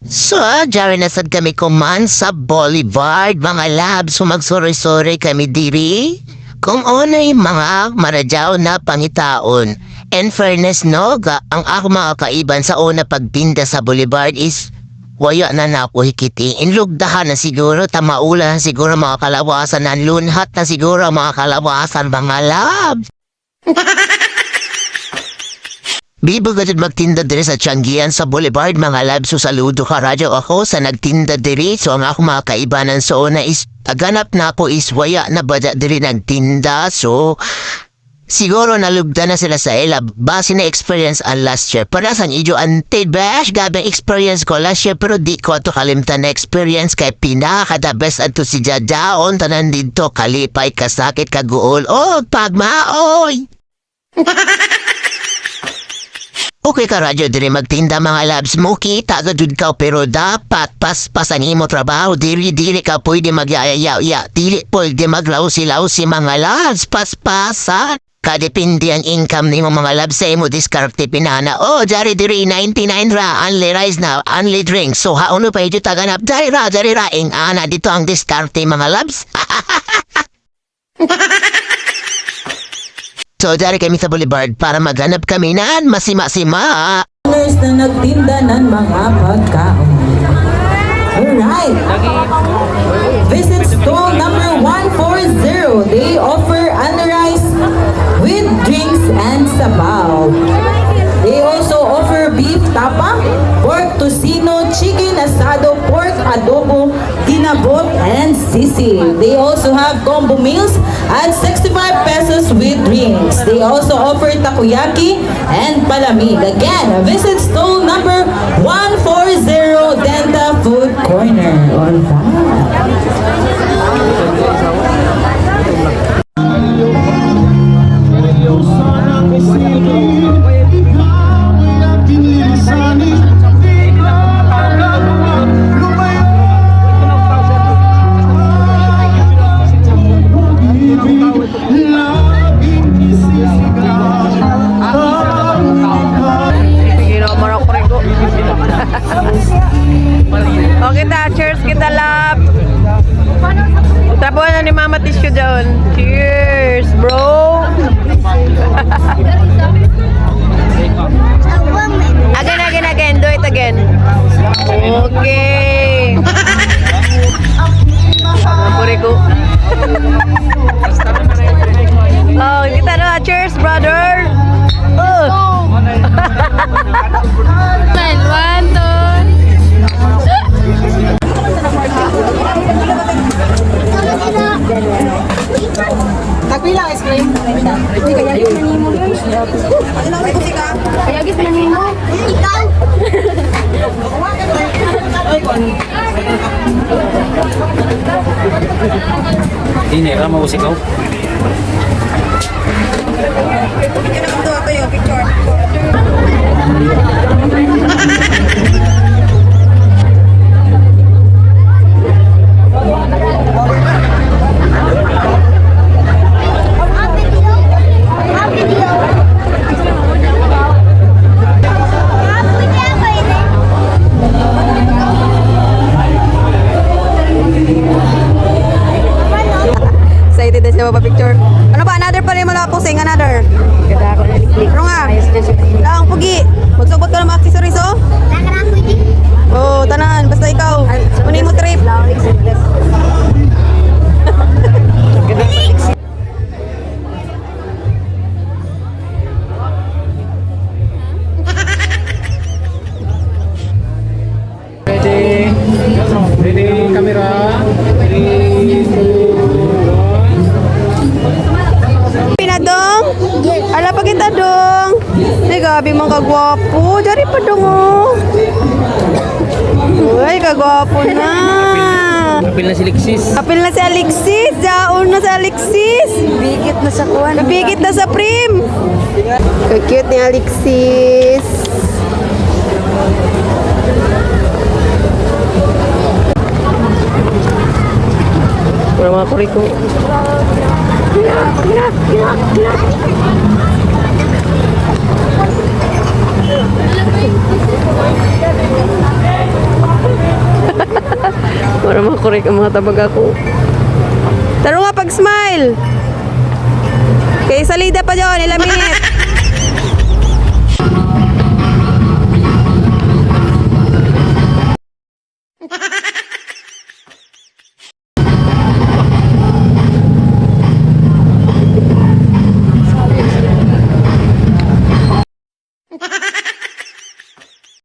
So, diyari na sad kami kuman sa Boulevard, mga labs, sumagsuri-suri kami diri. Kung unay mga maradyaw na pangitaon. In fairness no, ang ako mga kaiban sa una pagtinda sa Boulevard is waya na ako hikiti. Inlugdahan na siguro, tamaula na siguro mga kalawasan, nanlunhat na siguro mga kalawasan, mga labs. Bibo gadid magtinda diri sa Tianggian sa Boulevard, mga labs. So saludo ka radyo ako sa nagtinda diri. So ang ako mga kaibanan sa una is aganap na ako is waya na bada diri nagtinda. So siguro nalugda na sila sa ila base na experience ang last year. Para sa inyo ante bash gabing experience ko last year, pero di ko ato kalimtan na experience kay pinaka the best ato si Jadaon tanan dito kalipay kasakit kaguol o pagmaoy. Okay ka radyo diri magtinda mga labs mo, kita gadud ka pero dapat paspasan imo trabaho dili ka pwede magyaya dili pwede maglaw-silaw si mga labs, paspasan. Kadepende ang income nimo mga labs sa imo diskarte pinana. Oh, jari diri 99 ra, only rice na, only drinks. So hauno pa ito taganap, jari ra, ing ana dito ang diskarte mga labs. So, dari kami sa Boulevard para maghanap kami ng masima-sima. Owners na nagtinda ng mga pagkaon. Alright. Visit stall number 140. They offer rice with drinks and sabaw. They also offer beef tapa, pork tocino, chicken asado, pork adobo, tinabot, and sisig. They also have combo meals at 65 pesos with drinks. They also offer takoyaki and palamig. Again, visit stall number 140 Denta Food Corner. All Okay ta, cheers kita lap. Tapos na ni Mama Tissue doon. Cheers, bro. Again. Do it again. Okay. Napurigo. Oh, kita na. Cheers, brother. Oh. One, two. Nagpila ice cream? Kayagis na nimo. Kayagis na nimo. Ikaw. Ini ra mau sikaw. Picture. Excited na siya mapapicture. Ano ba? Another pa rin mo lang pusing. Another. Ganda ako na click. Pero nga. Lang, pugi. Magsugot ka ng mga accessories, oh? Oh, tanan. Basta ikaw. Kunin mo trip. Ready camera. 3, 2, 1. Pinadong? Ala pa kita dong. Ay, gabi mong kagwapo. Dari pa dong, oh. Uy, kagwapo na. Apil na si Lexis. Apil na si Alexis. Daon na si Alexis. Bigit na sa kuwan. Bigit na sa prim. Cute ni Alexis. Wala mga kuriko. Para makorek ang mga tabag ako. Taro nga pag-smile. Kay salida pa dyan, ilang minute.